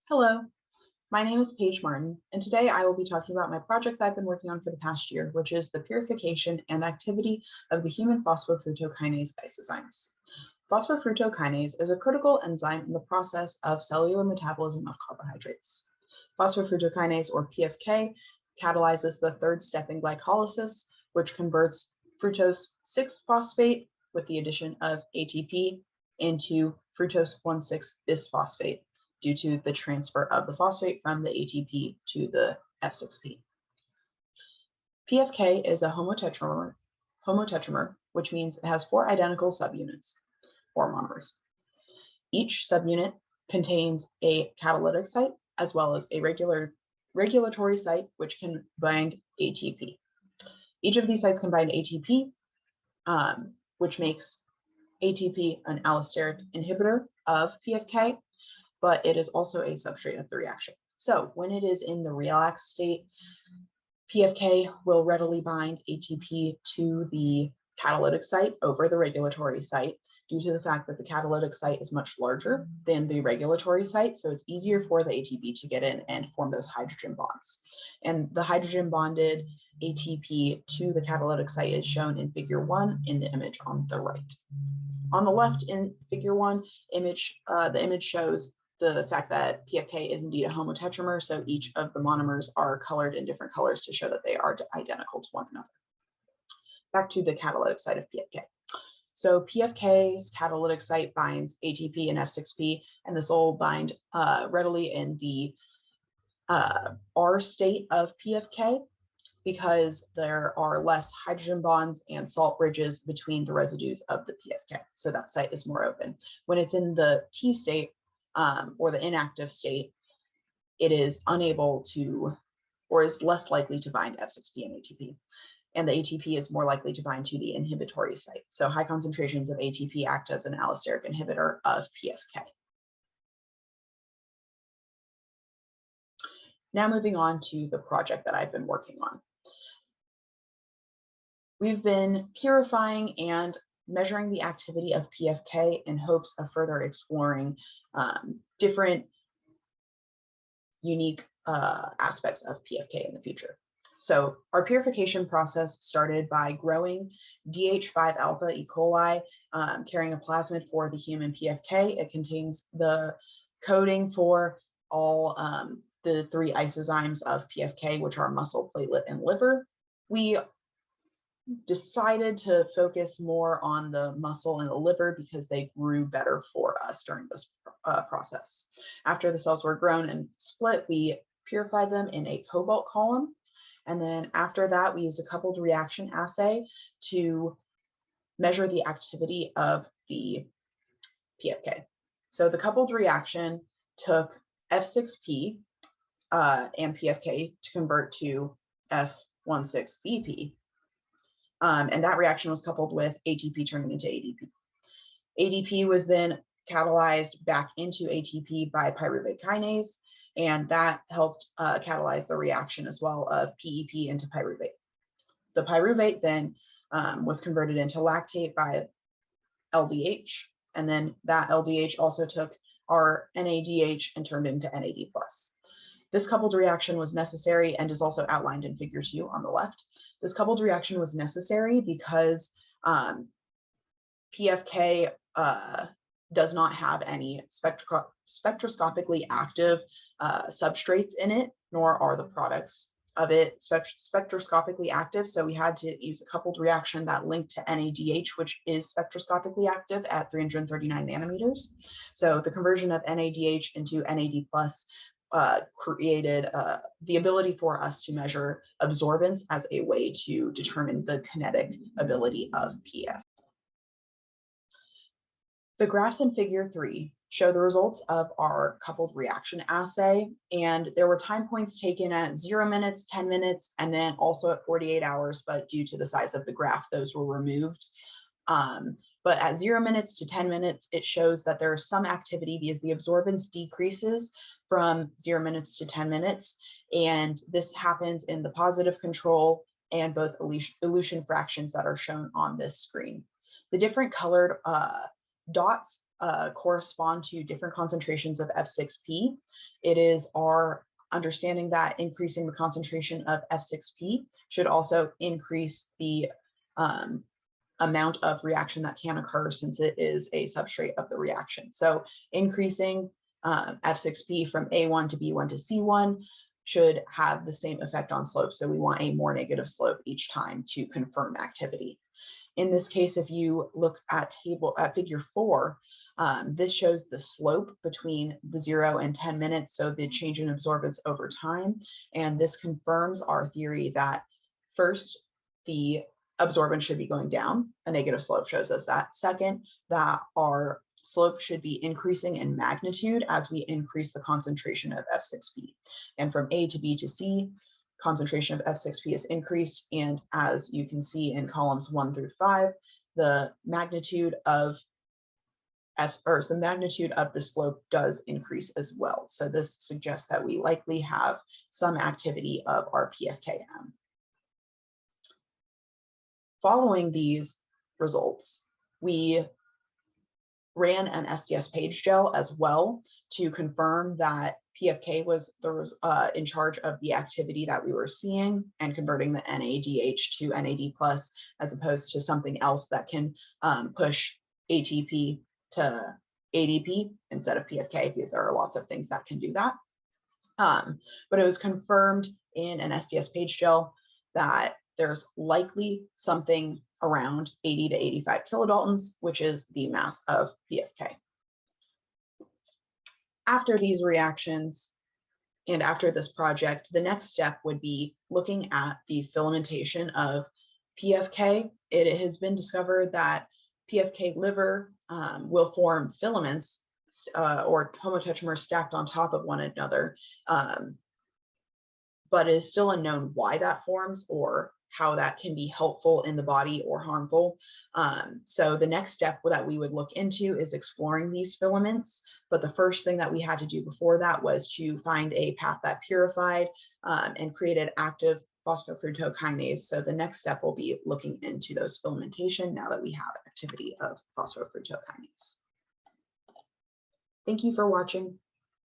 Hello, my name is Paige Martin, and today I will be talking about my project that I've been working on for the past year, which is the purification and activity of the human phosphofructokinase isozymes. Phosphofructokinase is a critical enzyme in the process of cellular metabolism of carbohydrates. Phosphofructokinase, or PFK, catalyzes the third step in glycolysis, which converts fructose 6-phosphate with the addition of ATP into fructose 1,6-bisphosphate due to the transfer of the phosphate from the ATP to the F6P. PFK is a homotetramer, which means it has 4 identical subunits, or monomers. Each subunit contains a catalytic site as well as a regulatory site, which can bind ATP. Each of these sites can bind ATP, which makes ATP an allosteric inhibitor of PFK, but it is also a substrate of the reaction. So when it is in the relaxed state, PFK will readily bind ATP to the catalytic site over the regulatory site due to the fact that the catalytic site is much larger than the regulatory site. So it's easier for the ATP to get in and form those hydrogen bonds. And the hydrogen bonded ATP to the catalytic site is shown in figure 1 in the image on the right. On the left in figure 1 image, the image shows the fact that PFK is indeed a homotetramer, so each of the monomers are colored in different colors to show that they are identical to one another. Back to the catalytic site of PFK. So PFK's catalytic site binds ATP and F6P, and this will bind readily in the R state of PFK because there are less hydrogen bonds and salt bridges between the residues of the PFK. So that site is more open. When it's in the T state, or the inactive state, it is unable to, or is less likely to bind F6P and ATP. And the ATP is more likely to bind to the inhibitory site. So high concentrations of ATP act as an allosteric inhibitor of PFK. Now moving on to the project that I've been working on. We've been purifying and measuring the activity of PFK in hopes of further exploring different unique aspects of PFK in the future. So our purification process started by growing DH5 alpha E. coli, carrying a plasmid for the human PFK. It contains the coding for all the 3 isozymes of PFK, which are muscle, platelet, and liver. We decided to focus more on the muscle and the liver because they grew better for us during this process. After the cells were grown and split, we purified them in a cobalt column. And then after that, we used a coupled reaction assay to measure the activity of the PFK. So the coupled reaction took F6P and PFK to convert to F16BP. And that reaction was coupled with ATP turning into ADP. ADP was then catalyzed back into ATP by pyruvate kinase, and that helped catalyze the reaction as well of PEP into pyruvate. The pyruvate then was converted into lactate by LDH, and then that LDH also took our NADH and turned into NAD+. This coupled reaction was necessary and is also outlined in figure 2 on the left. This coupled reaction was necessary because PFK does not have any spectroscopically active substrates in it, nor are the products of it spectroscopically active. So we had to use a coupled reaction that linked to NADH, which is spectroscopically active at 339 nanometers. So the conversion of NADH into NAD+ created the ability for us to measure absorbance as a way to determine the kinetic ability of PF. The graphs in figure 3 show the results of our coupled reaction assay, and there were time points taken at 0 minutes, 10 minutes, and then also at 48 hours, but due to the size of the graph, those were removed. But at 0 minutes to 10 minutes, it shows that there is some activity because the absorbance decreases from 0 minutes to 10 minutes. And this happens in the positive control and both elution fractions that are shown on this screen. The different colored dots correspond to different concentrations of F6P. It is our understanding that increasing the concentration of F6P should also increase the amount of reaction that can occur, since it is a substrate of the reaction. So increasing F6P from A1 to B1 to C1 should have the same effect on slope. So we want a more negative slope each time to confirm activity. In this case, if you look at figure 4, this shows the slope between the 0 and 10 minutes, so the change in absorbance over time. And this confirms our theory that first, the absorbance should be going down. A negative slope shows us that. Second, that our slope should be increasing in magnitude as we increase the concentration of F6P. And from A to B to C, concentration of F6P is increased. And as you can see in columns 1 through 5, the magnitude of the slope does increase as well. So this suggests that we likely have some activity of our PFKM. Following these results, we ran an SDS Paige gel as well to confirm that PFK was in charge of the activity that we were seeing and converting the NADH to NAD+, as opposed to something else that can push ATP to ADP instead of PFK, because there are lots of things that can do that. But it was confirmed in an SDS Paige gel that there's likely something around 80 to 85 kilodaltons, which is the mass of PFK. After these reactions and after this project, the next step would be looking at the filamentation of PFK. It has been discovered that PFK liver will form filaments or homotetramers stacked on top of one another, but it is still unknown why that forms or how that can be helpful in the body or harmful. So the next step that we would look into is exploring these filaments. But the first thing that we had to do before that was to find a path that purified and created active phosphofructokinase. So the next step will be looking into those filamentation now that we have activity of phosphofructokinase. Thank you for watching.